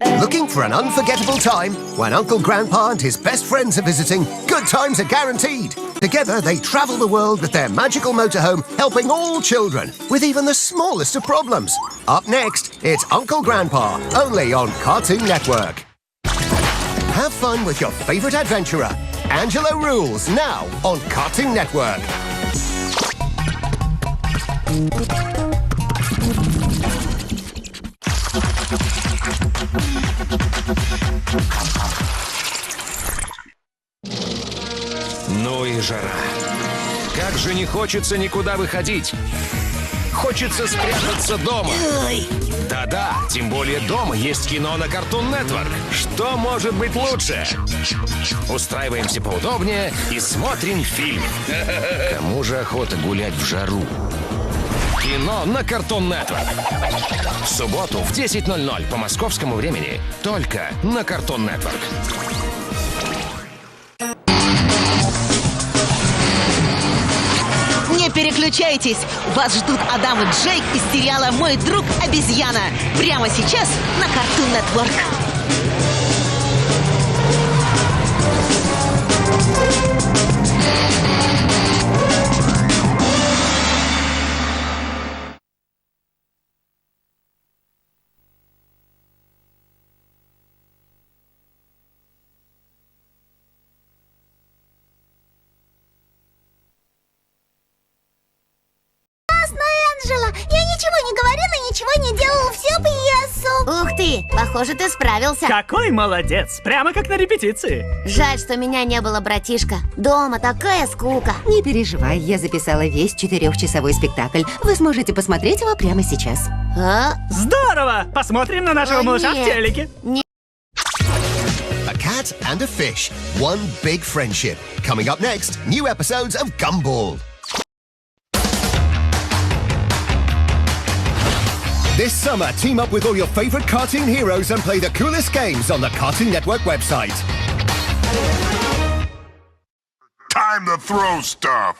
Looking for an unforgettable time? When Uncle Grandpa and his best friends are visiting, good times are guaranteed. Together, they travel the world with their magical motorhome, helping all children with even the smallest of problems. Up next, it's Uncle Grandpa, only on Cartoon Network. Have fun with your favorite adventurer. Angelo Rules, now on Cartoon Network. Ну и жара. Как же не хочется никуда выходить. Хочется спрятаться дома. Да-да, тем более дома есть кино на Cartoon Network. Что может быть лучше? Устраиваемся поудобнее и смотрим фильм. Кому же охота гулять в жару? Кино на Cartoon Network. В субботу в 10:00 по московскому времени. Только на Cartoon Network. Не переключайтесь! Вас ждут Адам и Джейк из сериала «Мой друг обезьяна». Прямо сейчас на Cartoon Network. Анжела, я ничего не говорила, ничего не делала всю пьесу. Ух ты, похоже, ты справился. Какой молодец, прямо как на репетиции. Жаль, что меня не было, братишка. Дома такая скука. Не переживай, я записала весь 4-часовой спектакль. Вы сможете посмотреть его прямо сейчас. А? Здорово! Посмотрим на нашего малыша в нет. телеке. A cat and a fish, one big friendship. Coming up next, new episodes of Gumball. This summer, team up with all your favorite cartoon heroes and play the coolest games on the Cartoon Network website. Time to throw stuff!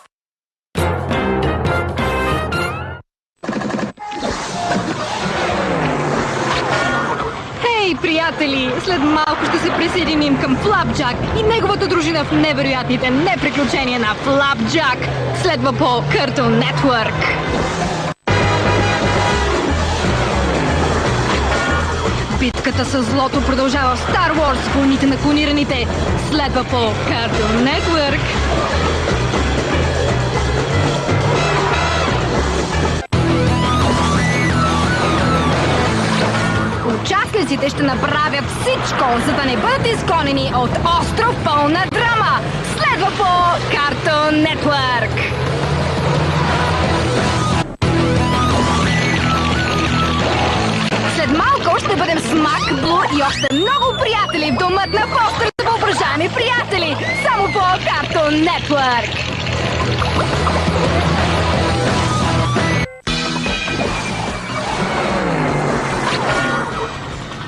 Хей, приятели! След малко ще се присъединим към Флапджак и неговата дружина в невероятните неприключения на Флапджак. Следва по Cartoon Network. Битката с злото продължава в Star Wars, войните на клонираните. Следва по Cartoon Network. Участниците ще направят всичко, за да не бъдат изгонени от остров пълна драма. Следва по Cartoon Network. След малко ще бъдем с Мак, Блу и още много приятели в домът на Фостер за въображаеми приятели. Само по Cartoon Network.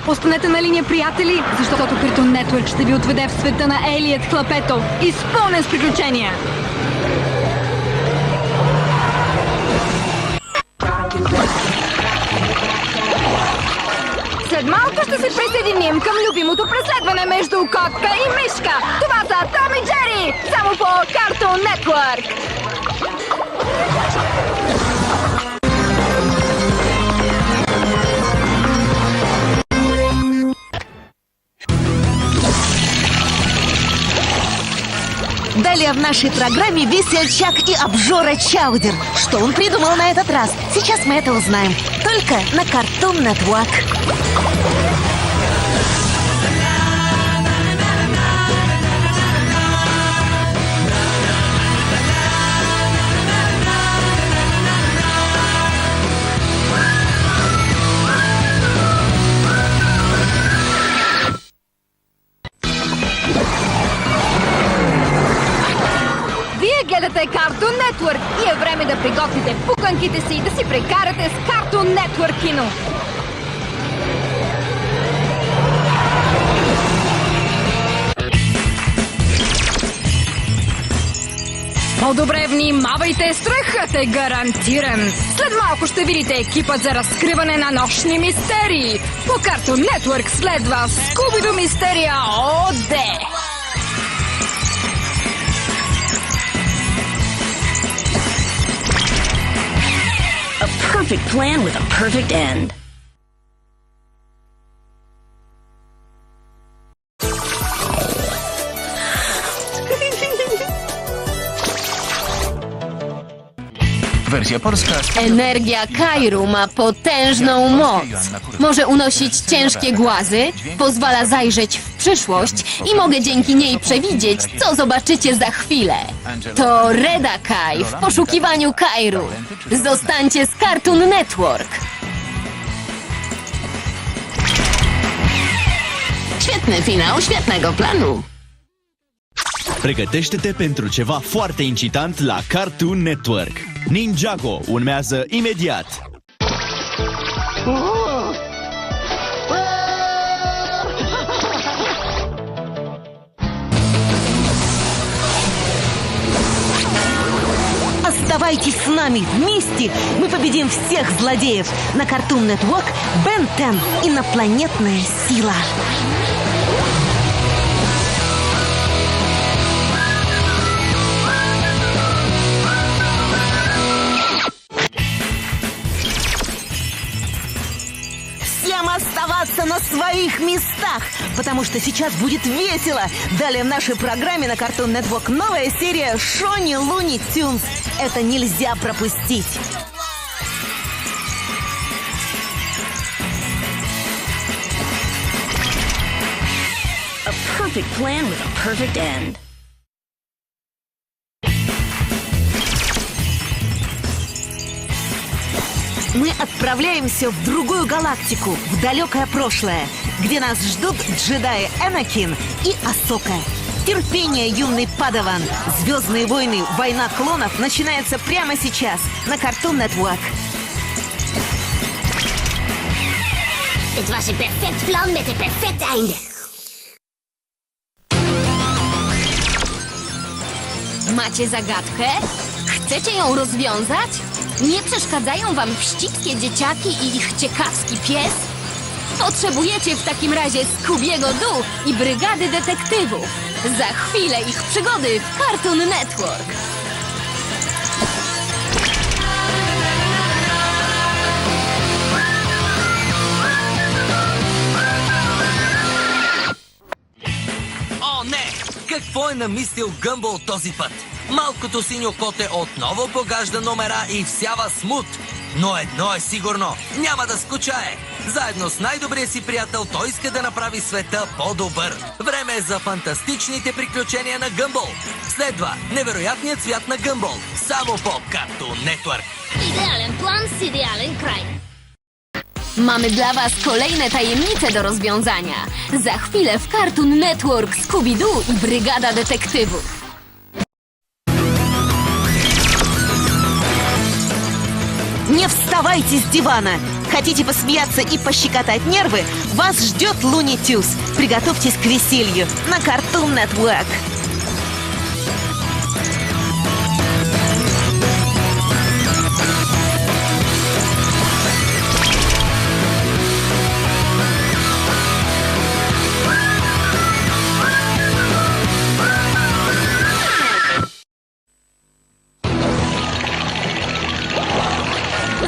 Останете на линия, приятели, защото Cartoon Network ще ви отведе в света на Елият Хлапето, изпълнен с приключения. След малко ще се присъединим към любимото преследване между котка и мишка. Това са Том и Джери, само по Cartoon Network. Далее в нашей программе весельчак и обжора Чаудер. Что он придумал на этот раз? Сейчас мы это узнаем. Только на Cartoon Network. Гледате Cartoon Network и е време да приготвите пуканките си и да си прекарате с Cartoon Network кино. По-добре внимавайте, страхът е гарантиран. След малко ще видите екипът за разкриване на нощни мистерии. По Cartoon Network следва Скуби-Ду мистерия ОД. A perfect plan with a perfect end. Wersja polska. Energia Kairu ma potężną moc. Może unosić ciężkie głazy, pozwala zajrzeć w przyszłość i mogę dzięki niej przewidzieć, co zobaczycie za chwilę. To Reda Kai w poszukiwaniu Kairu. Zostańcie z Cartoon Network. Świetny finał świetnego planu. Pregătește-te pentru ceva foarte incitant la Cartoon Network. Ninjago urmează imediat. Оставайтесь с нами вместе. Мы победим всех злодеев. На Cartoon Network Ben 10. Инопланетная сила. Всем оставаться на своих местах, потому что сейчас будет весело. Далее в нашей программе на Cartoon Network новая серия Шони Луни Тюнс. Это нельзя пропустить. A perfect plan with a perfect end. Мы отправляемся в другую галактику, в далекое прошлое, где нас ждут джедаи Энакин и Асока. Терпение, юный падаван. Звездные войны, война клонов начинается прямо сейчас на Cartoon Network. Dit was een perfect plan met een perfect einde. Macie zagadkę? Chcecie ją rozwiązać? Nie przeszkadzają wam wścibskie dzieciaki i ich ciekawski pies? Potrzebujecie w takim razie Scoobiego Doo i brygady detektywów. Za chwilę ich przygody w Cartoon Network. О, не! Какво е намислил Гъмбъл този път? Малкото синьо коте отново погажда номера и всява смут. Но едно е сигурно, няма да скучае. Заедно с най-добрия си приятел той иска да направи света по-добър. Време е за фантастичните приключения на Гъмбъл. Следва невероятният свят на Гъмбъл. Само по Cartoon Network. Idealen plan z idealen kraj. Mamy dla was kolejne tajemnice do rozwiązania. Za chwilę w Cartoon Network Scooby-Doo i brygada detektywów. Не вставайте с дивана! Хотите посмеяться и пощекотать нервы? Вас ждет Луни Тюз. Приготовьтесь к веселью на Cartoon Network.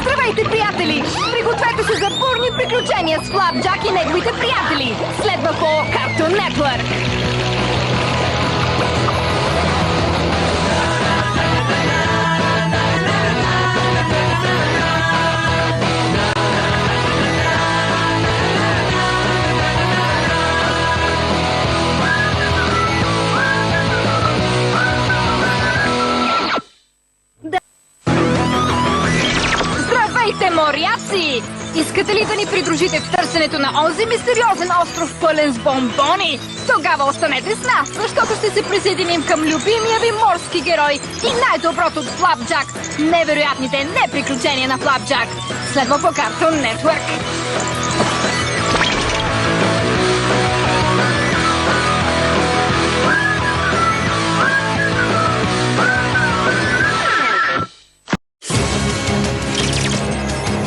Здравейте, приятели! Пригответе се за бурни приключения с Флапджак и неговите приятели. Следва по Cartoon Network. Здравейте, моряци! Искате ли да ни придружите в търсенето на онзи мистериозен остров пълен с бомбони? Тогава останете с нас, защото ще се присъединим към любимия ви морски герой и най-доброто от Флапджак – невероятните неприключения на Флапджак. Следва по Cartoon Network.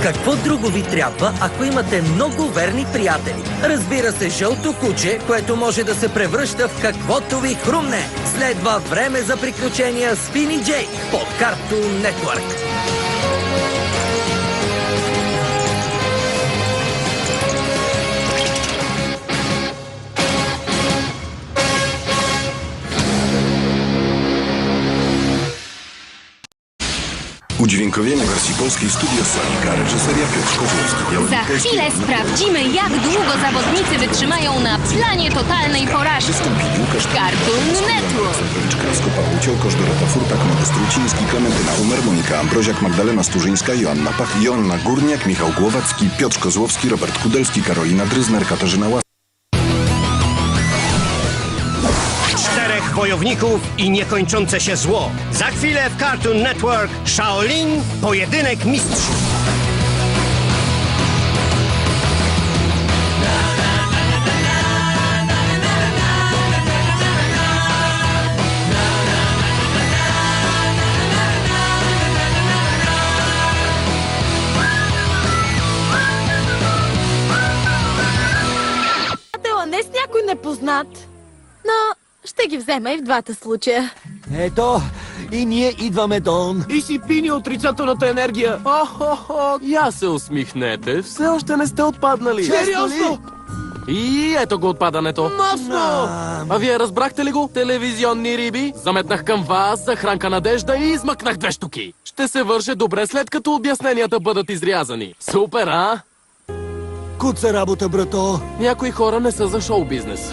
Какво друго ви трябва, ако имате много верни приятели? Разбира се, жълто куче, което може да се превръща в каквото ви хрумне. Следва време за приключения с Фини Джей по Cartoon Network. Udźwiękowienie wersji polskiej Studio Sonika, reżyseria Piotr Kozłowski. Za chwilę sprawdzimy, jak długo zawodnicy wytrzymają na planie totalnej porażki. Cartoon Network. Krasko, Paweł Ciołkosz, Dorota Furtak, Modest Truciński, Klementyna Umer, Monika Ambroziak, Magdalena Sturzyńska, Joanna Pach, Joanna Górniak, Michał Głowacki, Piotr Kozłowski, Robert Kudelski, Karolina Dryzner, Katarzyna Łas. 4 wojowników i niekończące się zło. Za chwilę w Cartoon Network Shaolin Pojedynek Mistrzów. Не с някой непознат, но ще ги взема и в двата случая. Ето, и ние идваме, Дон. И си пини отрицателната енергия. О-хо-хо, я се усмихнете. Все още не сте отпаднали. Сериозно? И ето го отпадането. Масно! А вие разбрахте ли го? Телевизионни риби. Заметнах към вас, захранка надежда и измъкнах 2 штуки. Ще се върже добре след като обясненията бъдат изрязани. Супер, а? Куца работа, брато. Някои хора не са за шоу-бизнес.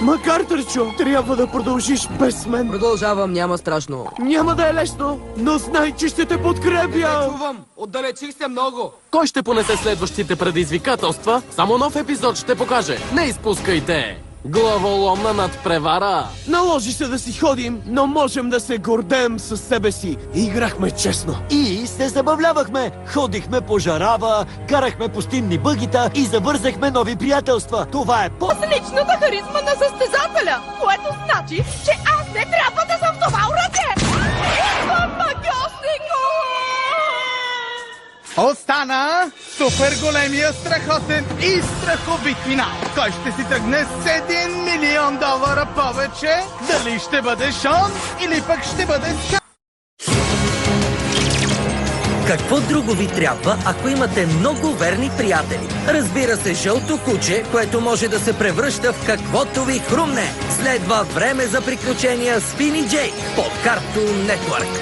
Макартърчо, трябва да продължиш без мен. Продължавам, няма страшно. Няма да е лесно, но знай, че ще те подкрепя. Чувам, отдалечих се много. Кой ще понесе следващите предизвикателства? Само нов епизод ще покаже. Не изпускайте! Главоломна надпревара. Наложи се да си ходим, но можем да се гордеем със себе си. Играхме честно. И се забавлявахме. Ходихме по жарава, карахме пустинни бъгита и завързахме нови приятелства. Това е С личната харизма на състезателя, което значи, че аз не трябва да съм това уръдие! Остана супер големия, страхотен и страховит финал. Кой ще си тръгне с $1 милион повече? Дали ще бъде Шон или пък ще бъде Ска? Какво друго ви трябва, ако имате много верни приятели? Разбира се, жълто куче, което може да се превръща в каквото ви хрумне. Следва време за приключения с Фини Джей по Cartoon Network.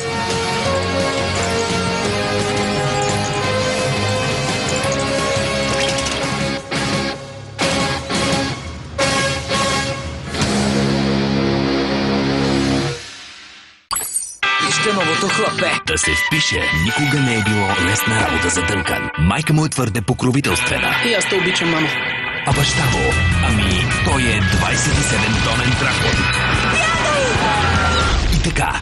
Вижте новото хлапе. Да се впише никога не е било лесна работа за Дънкан. Майка му е твърде покровителствена. И аз те обичам, мама. А баща му? Ами, той е 27-тонен дракон. И така.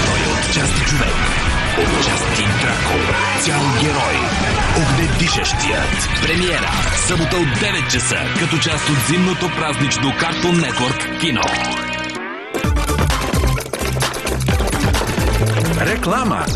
Той е отчасти човек, отчасти дракон, цял герой. Огнедишещият. Премиера. Събота от 9 часа, като част от зимното празнично Cartoon Network кино. Реклама.